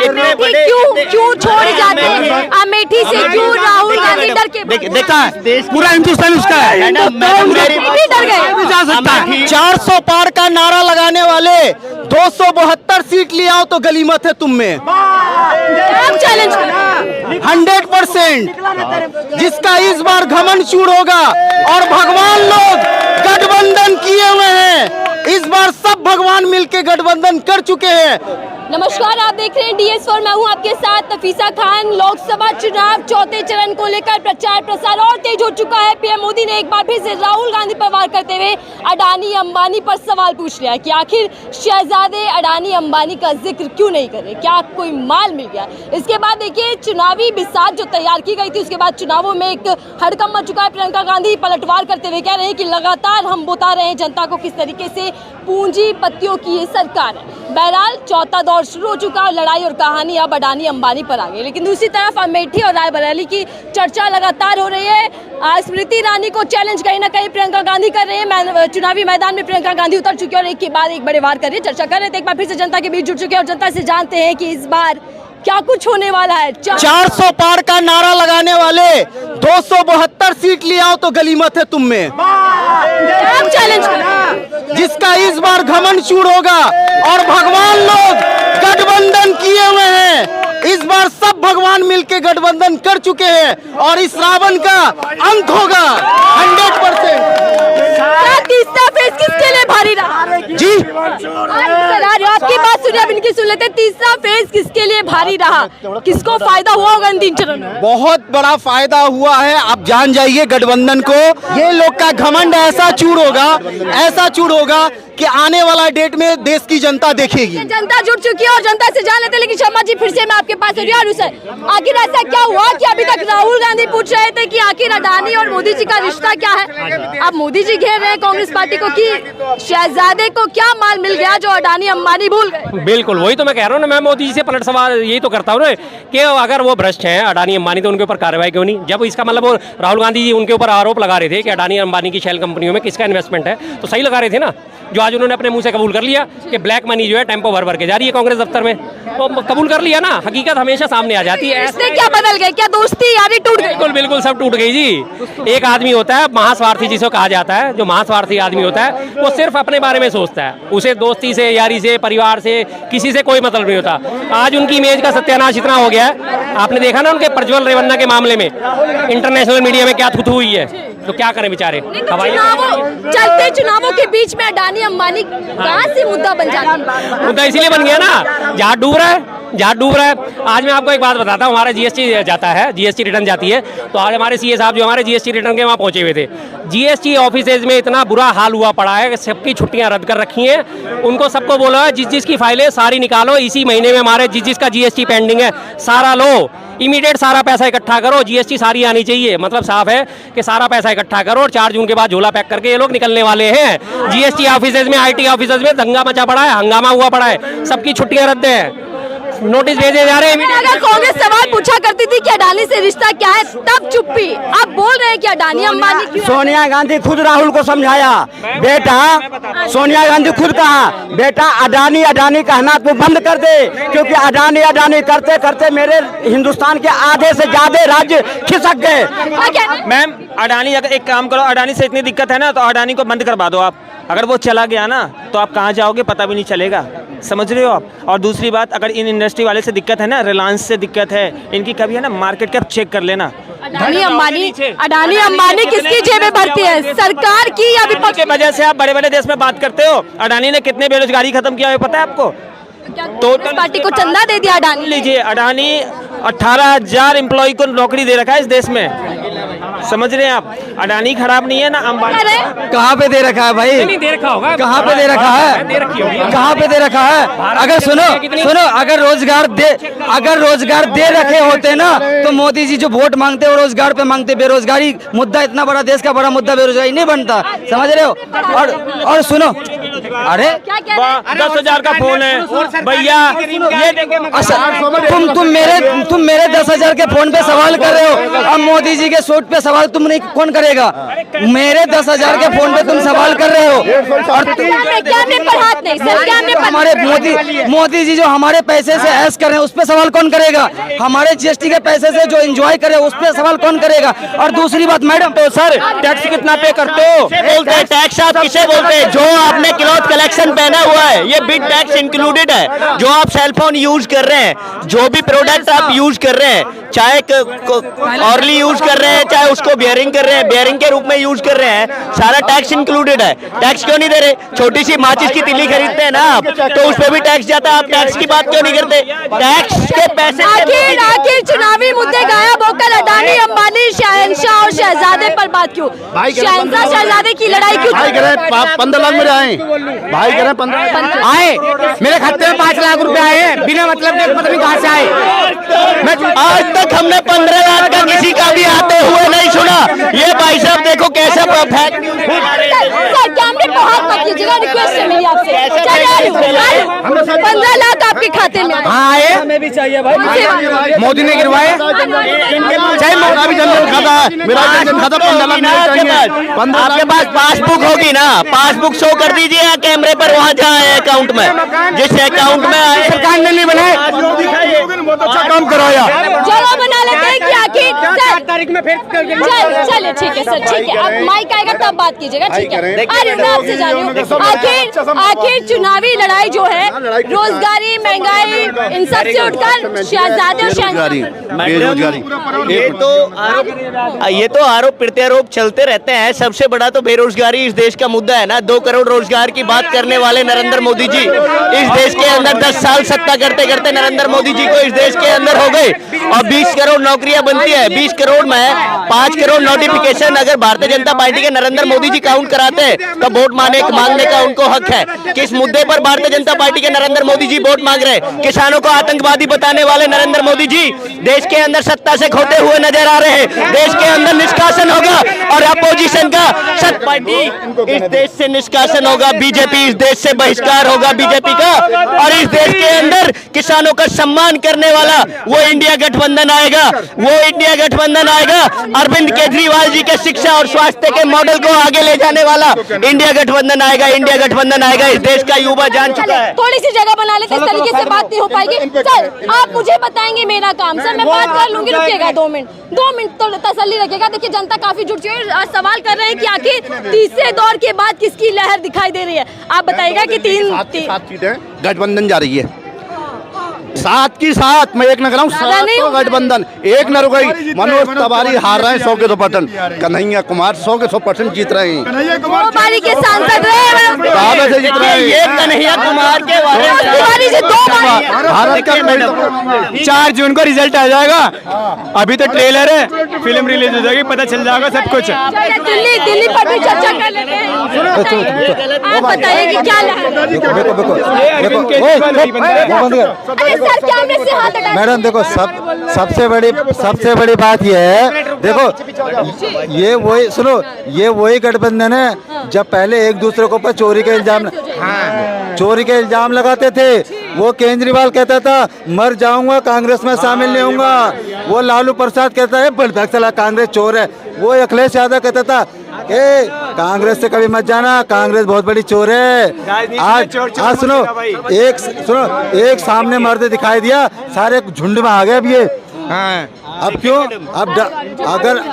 क्यों छोड़ जाते हैं अमेठी से? क्यों राहुल गांधी डर के देखा है पूरा हिंदुस्तान उसका है, डर गए? जा सकता है। 400 पार का नारा लगाने वाले 272 सीट ले आओ तो गली मत है तुम में। चैलेंज 100% जिसका इस बार घमंड चूर होगा। और भगवान लोग गठबंधन किए हुए हैं, इस बार सब भगवान मिलके गठबंधन कर चुके हैं। नमस्कार, आप देख रहे हैं DS4, मैं हूं आपके साथ नफीसा खान। लोकसभा चुनाव चौथे चरण को लेकर प्रचार प्रसार और तेज हो चुका है। पीएम मोदी ने एक बार फिर से राहुल गांधी पर वार करते हुए अडानी अंबानी पर सवाल पूछ लिया कि आखिर शहजादे अडानी अंबानी का जिक्र क्यों नहीं करे, क्या कोई माल मिल गया? इसके बाद देखिए चुनावी बिसात जो तैयार की गई थी, उसके बाद चुनावों में एक हड़कंप मच चुका है। प्रियंका गांधी पलटवार करते हुए कह रहे हैं कि लगातार हम बता रहे हैं जनता को किस तरीके से पूंजीपतियों की ये सरकार है। बहरहाल चौथा दौर शुरू हो चुका और लड़ाई और कहानी अब अडानी अंबानी पर आ गई। लेकिन दूसरी तरफ अमेठी और रायबरेली की चर्चा लगातार हो रही है। स्मृति ईरानी को चैलेंज कहीं ना कहीं प्रियंका गांधी कर रहे हैं। चुनावी मैदान में प्रियंका गांधी उतर चुकी है और एक के बाद एक बड़े वार कर रही है, चर्चा कर रहे थे। एक बार फिर से जनता के बीच जुड़ चुके हैं और जनता से जानते हैं कि इस बार क्या कुछ होने वाला है। 400 पार का नारा लगाने वाले 272 सीट ले आओ तो गली मत है तुम में। चैलेंज जिसका इस बार घमंड चूर होगा। और भगवान लोग गठबंधन किए हुए हैं, इस बार सब भगवान मिलके गठबंधन कर चुके हैं और इस रावण का अंत होगा 100%। तीसरा फेज किसके लिए भारी रहा? जी आपकी बात सुनिए, अब इनकी सुन लेते। तीसरा फेज किसके लिए भारी रहा? किसको फायदा हुआ होगा इन 3 चरणों में? बहुत बड़ा फायदा हुआ है। आप जान जाइए गठबंधन को, ये लोग का घमंड ऐसा चूर होगा कि आने वाला डेट में देश की जनता देखेगी। जनता जुड़ चुकी है और जनता से जान लेते। लेकिन शर्मा जी, फिर से मैं आपके पास आखिर ऐसा क्या हुआ कि अभी तक राहुल गांधी पूछ रहे थे कि आखिर अडानी और मोदी जी का रिश्ता क्या है? अब मोदी जी घेर रहे हैं कांग्रेस पार्टी को कि शहजादे को क्या माल मिल गया जो अडानी अंबानी भूल गए। बिल्कुल वही तो मैं कह रहा हूँ ना। मैं मोदी जी से पलट सवाल यही तो करता हूँ कि अगर वो भ्रष्ट हैं अडानी अंबानी, तो उनके ऊपर कार्रवाई क्यों नहीं? जब इसका मतलब वो राहुल गांधी जी उनके ऊपर आरोप लगा रहे थे कि अडानी अंबानी की शेल कंपनियों में किसका इन्वेस्टमेंट है, तो सही लगा रहे थे ना। जो आज उन्होंने अपने मुंह से कबूल कर लिया कि ब्लैक मनी जो है टेम्पो भर के जा रही है कांग्रेस दफ्तर में, तो कबूल कर लिया ना। हकीकत हमेशा सामने आ जाती है। इससे क्या बदल गए? क्या दोस्ती यारी टूट गई? बिल्कुल सब टूट गई जी। एक आदमी होता है महास्वार्थी, जिसे कहा जाता है, जो महास्वार्थी आदमी होता है वो सिर्फ अपने बारे में सोचता है। उसे दोस्ती से, यारी से, परिवार से, किसी से कोई मतलब नहीं होता। आज उनकी इमेज का सत्यानाश इतना हो गया है। आपने देखा ना उनके प्रज्वल रेवन्ना के मामले में इंटरनेशनल मीडिया में क्या थुथु हुई है, तो क्या करें बेचारे। चलते चुनावों के बीच में अडानी अंबानी कहाँ से मुद्दा बन जाता है? मुद्दा इसीलिए बन गया ना, जहाँ डूब रहा है। आज मैं आपको एक बात बताता हूँ। हमारा जीएसटी जाता है, जीएसटी रिटर्न जाती है, तो आज हमारे सीए साहब जो हमारे जीएसटी रिटर्न के वहाँ पहुंचे हुए थे। जीएसटी ऑफिसेज में इतना बुरा हाल हुआ पड़ा है कि सबकी छुट्टियां रद्द कर रखी हैं। उनको सबको बोला है जिसकी फाइलें सारी निकालो, इसी महीने में हमारे जिसका जीएसटी पेंडिंग है सारा लो, इमीडिएट सारा पैसा इकट्ठा करो, जीएसटी सारी आनी चाहिए। मतलब साफ है कि सारा पैसा इकट्ठा करो और 4 जून के बाद झोला पैक करके ये लोग निकलने वाले हैं। जीएसटी ऑफिसेज में, आईटी ऑफिसेज में दंगा मचा पड़ा है, हंगामा हुआ पड़ा है, सबकी छुट्टियां रद्द हैं, नोटिस भेजे जा रहे हैं। अगर कांग्रेस सवाल पूछा करती थी कि अडानी से रिश्ता क्या है, तब चुप्पी। अब बोल रहे हैं कि अडानी अंबानी क्यों? सोनिया गांधी खुद राहुल को समझाया, बेटा सोनिया गांधी खुद कहा, बेटा अडानी कहना तो बंद कर दे, क्योंकि अडानी करते करते मेरे हिंदुस्तान के आधे से ज्यादा राज्य खिसक गए। मैम अडानी, अगर एक काम करो, अडानी से इतनी दिक्कत है ना तो अडानी को बंद करवा दो आप। अगर वो चला गया ना तो आप कहाँ जाओगे पता भी नहीं चलेगा, समझ रहे हो आप। और दूसरी बात, अगर इन इंडस्ट्री वाले से दिक्कत है ना, रिलायंस से दिक्कत है, इनकी कभी है ना मार्केट कैप चेक कर लेना। अडानी अंबानी किसकी जेबें भरती है, सरकार की या विपक्ष की वजह से? आप बड़े बड़े देश में बात करते हो, अडानी ने कितने बेरोजगारी खत्म किया है पता है आपको? टोटल पार्टी को चंदा दे दिया अडानी। लीजिए, अडानी 18,000 एम्प्लॉय को नौकरी दे रखा है इस देश में, समझ रहे हैं आप। अडानी खराब नहीं है ना, अंबानी कहाँ पे दे रखा है भाई? नहीं दे रखा होगा। कहाँ पे दे रखा है? कहाँ पे दे रखा है? अगर सुनो अगर रोजगार दे रखे होते ना तो मोदी जी जो वोट मांगते वो रोजगार पे मांगते। बेरोजगारी मुद्दा, इतना बड़ा देश का बड़ा मुद्दा बेरोजगारी नहीं बनता, समझ रहे हो। और सुनो अरे क्या कह रहे हैं? 10,000 का फोन है भैया, ये तुम मेरे 10,000 के फोन पे सवाल कर रहे हो, अब मोदी जी के सूट पे सवाल तुम नहीं कौन करेगा? मेरे 10,000 के फोन पे तुम सवाल कर रहे हो और कैमरे पर हाथ नहीं सर, कैमरे पर हमारे मोदी जी जो हमारे पैसे से ऐश कर रहे हैं उस पे सवाल कौन करेगा? हमारे जीएसटी के पैसे से जो एंजॉय करे उस पे सवाल कौन करेगा? और दूसरी बात मैडम, तो सर टैक्स कितना पे करते हो? बोलते हैं टैक्स आप किसे बोलते हैं? जो आपने क्लॉथ कलेक्शन पहना हुआ है ये बिग टैक्स इंक्लूडेड है। जो आप सेलफोन यूज कर रहे हैं, जो भी प्रोडक्ट आप यूज कर रहे हैं, चाहे ऑरली यूज कर रहे हैं, चाहे उसको बियरिंग कर रहे हैं, बियरिंग के रूप में यूज कर रहे हैं, सारा टैक्स इंक्लूडेड है। टैक्स क्यों नहीं दे रहे? छोटी सी माचिस की तिल्ली खरीदते हैं ना आप, तो उस पर भी टैक्स जाता है, आप टैक्स की बात क्यों नहीं करते? टैक्स के पैसे आखिर चुनावी मुद्दे गायब होकर अडानी, अंबानी, शहंशाह और शहजादे पर बात क्यों? शहंशाह शहजादे की लड़ाई क्यों? भाई कह रहे हैं 15 लाख मेरे आए, भाई कह रहे हैं 15 आए, मेरे खाते में 5 लाख रुपए आए बिना मतलब के, पता नहीं कहाँ से आए। आज तक हमने 15 लाख का किसी का भी आते हुए नहीं सुना। ये भाई साहब देखो कैसे सर कैमरे को हाथ मत कीजिएगा, रिक्वेस्ट है मेरी आपसे। 15 लाख आपके खाते में आए, हमें भी चाहिए भाई। मोदी ने गिरवाए, चाहे मेरा भी जनधन खाता है, मेरा जनधन खाता 15 लाख चाहिए। आपके पास पासबुक होगी ना, पासबुक शो कर दीजिए कैमरे पर, वहाँ जहाँ है अकाउंट में, जिस अकाउंट में आए। सरकार ने नहीं बनाए, बहुत अच्छा काम कराया। चलो बना लेते हैं कि आखिर 4 तारीख में फिर चलिए ठीक है सर, ठीक है। अब माइक आएगा तब बात कीजिएगा, ठीक है? अरे मैं आपसे जान रही हूँ, आखिर चुनावी लड़ाई जो है रोजगारी, महंगाई, इन सब से उठकर शहजादे और बेरोजगारी, ये तो आरोप प्रत्यारोप चलते रहते हैं। सबसे बड़ा तो बेरोजगारी इस देश का मुद्दा है ना। 2 करोड़ रोजगार की बात करने वाले नरेंद्र मोदी जी इस देश के अंदर 10 साल सत्ता करते करते नरेंद्र मोदी जी को इस देश के अंदर हो गए, और 20 करोड़ नौकरियां बनती है। 20 करोड़ में 5 करोड़ नोटिफिकेशन अगर भारतीय जनता पार्टी के नरेंद्र मोदी जी काउंट कराते हैं तो वोट मांगने का उनको हक है। किस मुद्दे पर भारतीय जनता पार्टी के नरेंद्र मोदी जी वोट मांग रहे हैं? किसानों को आतंकवादी बताने वाले नरेंद्र मोदी जी देश के अंदर सत्ता से खोते हुए नजर आ रहे हैं। देश के अंदर निष्कासन होगा और अपोजिशन का सत पार्टी इस देश से निष्कासन होगा, बीजेपी इस देश से बहिष्कार होगा बीजेपी का, और इस देश के अंदर किसानों का सम्मान करने वाला वो इंडिया गठबंधन आएगा, वो इंडिया गठबंधन आएगा। अरविंद केजरीवाल जी के शिक्षा और स्वास्थ्य के मॉडल को आगे ले जाने वाला इंडिया गठबंधन आएगा, इंडिया गठबंधन आएगा। इस देश का युवा जान चुका है। थोड़ी सी जगह बना लेते, इस तरीके से बात नहीं हो पाएगी। सर आप मुझे बताएंगे मेरा काम, सर मैं बात कर लूंगी, रुकिएगा 2 मिनट तो तसल्ली रखिएगा। देखिए जनता काफी जुट चुकी है, सवाल कर रहे हैं कि आखिर तीसरे दौर के बाद किसकी लहर दिखाई दे रही है? आप बताइएगा कि 3 सीटें गठबंधन जा रही है, 7 की 7, मैं एक न कराऊं, 7 गठबंधन, एक न रुक। मनोज तिवारी हार रहे हैं 100 के 2%, कन्हैया कुमार 100 के 100% जीत रहे हैं। बारी के सांसद रहे से जीत रहे हैं। ये कन्हैया कुमार के तिवारी जी 2 बार भारत का 4 जून को रिजल्ट आ जाएगा, अभी तो ट्रेलर है, फिल्म रिलीज हो जाएगी, पता चल जाएगा सब कुछ। दिल्ली पर भी चर्चा कर लेते हैं। आप बताइए कि क्या सर कैमरे से हाथ हटाइए। मैडम देखो, सबसे बड़ी बात ये है, देखो ये वही सुनो, ये वही गठबंधन है जब पहले एक दूसरे के ऊपर चोरी के इल्जाम लगाते थे। वो केजरीवाल कहता था मर जाऊंगा, कांग्रेस में शामिल नहीं होऊंगा। वो लालू प्रसाद कहता है बड़ा चला कांग्रेस चोर है। वो अखिलेश यादव कहता था कांग्रेस से कभी मत जाना, कांग्रेस बहुत बड़ी चोर है। आज सुनो, एक सामने मर्द दिखाई दिया, सारे झुंड में आ गए अब ये। अब क्यों? अब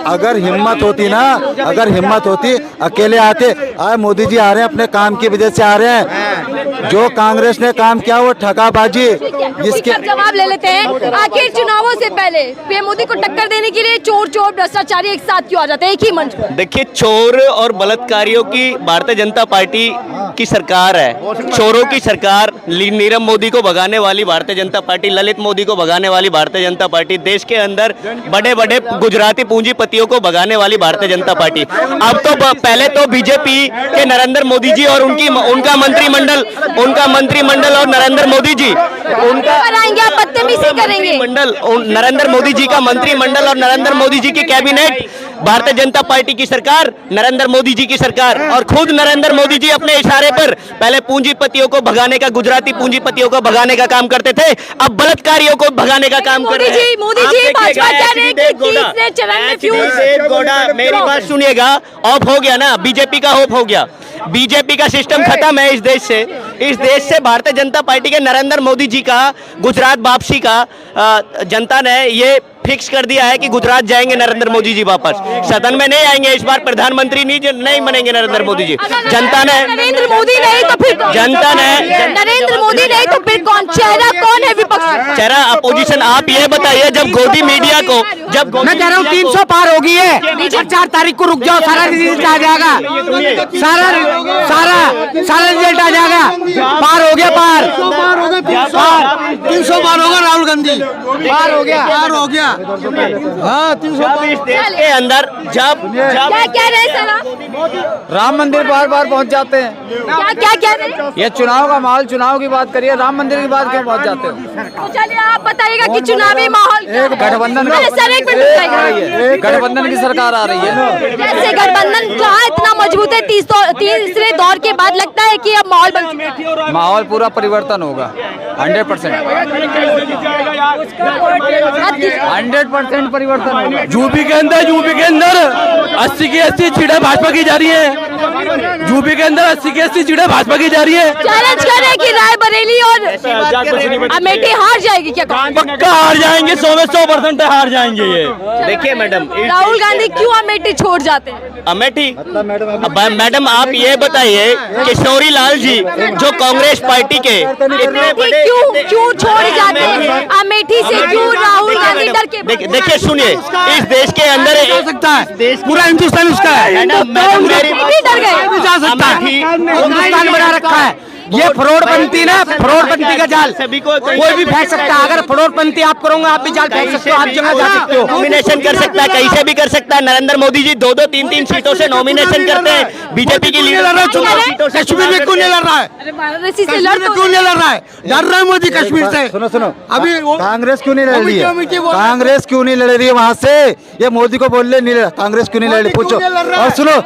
अगर हिम्मत होती ना, अगर हिम्मत होती अकेले आते। आज मोदी जी आ रहे हैं, अपने काम की वजह से आ रहे हैं। जो कांग्रेस ने काम किया वो ठकाबाजी, जिसके जवाब ले लेते हैं। आखिर चुनावों से पहले पीएम मोदी को टक्कर देने के लिए चोर भ्रष्टाचारी एक साथ क्यों आ जाते हैं एक ही मंच पर? देखिए, चोर और बलात्कारियों की भारतीय जनता पार्टी की सरकार है। चोरों की सरकार, नीरव मोदी को भगाने वाली भारतीय जनता पार्टी, ललित मोदी को भगाने वाली भारतीय जनता पार्टी, देश के अंदर बड़े बड़े गुजराती पूंजीपतियों को भगाने वाली भारतीय जनता पार्टी। अब तो पहले तो बीजेपी के नरेंद्र मोदी जी और उनका मंत्रिमंडल और नरेंद्र मोदी जी बदतमीजी करेंगे। नरेंद्र मोदी जी का मंत्रिमंडल और नरेंद्र मोदी जी की कैबिनेट भारतीय जनता पार्टी की सरकार, नरेंद्र मोदी जी की सरकार, और खुद नरेंद्र मोदी जी अपने इशारे पर पहले पूंजीपतियों को भगाने का, गुजराती पूंजीपतियों को भगाने का काम करते थे, अब बलात्कारियों को भगाने का काम कर रहे हैं। मोदी जी भाजपा कह रहे हैं कि तीसरे चरण में फ्यूज। मेरी बात सुनिएगा, ऑफ हो गया ना, बीजेपी का ऑफ हो गया, बीजेपी का सिस्टम खत्म है इस देश से भारतीय जनता पार्टी के नरेंद्र मोदी जी का गुजरात वापसी का जनता ने ये फिक्स कर दिया है कि गुजरात जाएंगे नरेंद्र मोदी जी वापस, सदन में नहीं आएंगे इस बार, प्रधानमंत्री नहीं बनेंगे नरेंद्र मोदी जी। जनता ने नरेंद्र मोदी नहीं तो फिर जनता ने नरेंद्र मोदी नहीं तो फिर कौन चेहरा, कौन है विपक्ष चेहरा अपोजिशन? आप ये बताइए, जब गोदी मीडिया को, जब मैं कह रहा हूँ 300 पार हो गई है, 4 तारीख को रुक जाओ, सारा रिजल्ट आ जाएगा, सारा रिजल्ट आ जाएगा, पार हो गया, पार 300 बार होगा राहुल गांधी, पार हो गया, हाँ 300 इस देश के अंदर जब क्या कह रहे हैं सर आप? राम मंदिर बार बार पहुंच जाते हैं। क्या कह रहे हैं? ये चुनाव का माहौल, चुनाव की बात करिए, राम मंदिर की बात क्यों पहुंच जाते हो? तो चलिए आप बताइएगा कि चुनावी माहौल क्या है? गठबंधन अरे सर एक मिनट बताइएगा। गठबंधन की सरकार आ रही है। जैसे गठबंधन कहाँ इतना मजबूत है, तीसरे दौर के बाद लगता है कि अब माहौल बन चुका है। माहौल पूरा परिवर्तन होगा 100%, 100% परिवर्तन होगा। यूपी के अंदर 80 की 80 सीटें भाजपा की जा रही है, यूपी के अंदर 80 की 80 सीटें भाजपा की जा रही है। चैलेंज कर रहे हैं कि रायबरेली और अमेठी हार जाएगी क्या? पक्का हार जाएंगे, 100 में 100% हार जाएंगे ये। देखिए मैडम, राहुल गांधी क्यों अमेठी छोड़ जाते हैं? अमेठी, मैडम आप ये बताइए, किशोरी लाल जी जो कांग्रेस पार्टी के इतने बड़े, क्यों छोड़ जाते हैं? अमेठी से क्यों राहुल गांधी डर के? देखिए सुनिए, इस देश के अंदर सकता है, पूरा हिंदुस्तान उसका है, भी डर गए। जा सकता है, हिंदुस्तान बना रखा है। ये फ्रॉडपंथी ना, फ्रॉडपंथी का जाल कोई भी फेंक सकता है। अगर फ्रॉडपंथी आप करोगे, आप भी जाल फेंक सकते हो, आप जगह जा सकते हो, नॉमिनेशन कर सकता है, कहीं से भी कर सकता है। नरेंद्र मोदी जी 2-2, 3-3 सीटों से नॉमिनेशन करते हैं। बीजेपी की लीडर कश्मीर में क्यों नहीं लड़ रहा है? वाराणसी से कश्मीर में क्यों नहीं लड़ रहा है? डर रहा है मोदी कश्मीर से। सुनो अभी कांग्रेस क्यों नहीं लड़ रही है? कांग्रेस क्यों नहीं लड़ रही है वहाँ से? ये मोदी को बोल ले, नहीं लड़, कांग्रेस क्यों नहीं लड़ रही, पूछो। और सुनो,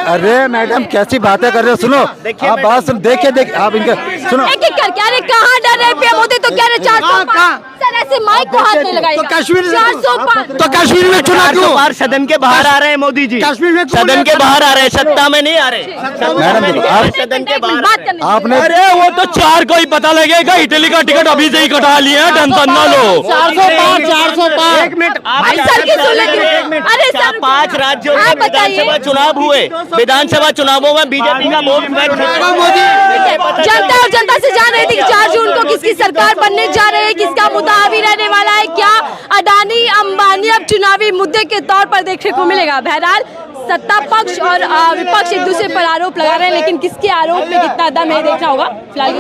अरे मैडम कैसी बातें कर रहे हो, सुनो आप बात सुन, देखिए आप इनका सुनो। एक एक करके, अरे कहाँ डर रहे पीएम मोदी? तो कह रहे 405। सर ऐसे माइक को हाथ नहीं लगाएगा। तो कश्मीर 405 तो कश्मीर में चुनाव क्यों? बार सदन के बाहर आ रहे हैं मोदी जी, कश्मीर में सदन के बाहर आ रहे हैं, सत्ता में नहीं आ रहे। मैडम देखो, आप सदन के बाहर बात करने दीजिए। आपने अरे वो तो 4 को ही पता लगेगा, इटली का टिकट अभी से ही कटा लिया है, टेंशन ना लो। 405 एक मिनट भाई सर की सुन लेंगे। अरे सर 5 राज्यों में आप बताइए। विधानसभा चुनाव हुए, विधानसभा चुनावों में बीजेपी का वोट जनता और जनता से जान रही थी कि 4 जून को किसकी सरकार बनने जा रही है, किसका मुद्दा हावी रहने वाला है, क्या अडानी अंबानी अब चुनावी मुद्दे के तौर पर देखने को मिलेगा। बहरहाल सत्ता पक्ष और विपक्ष एक दूसरे पर आरोप लगा रहे हैं, लेकिन किसके आरोप में कितना दम है देखना होगा। फिलहाल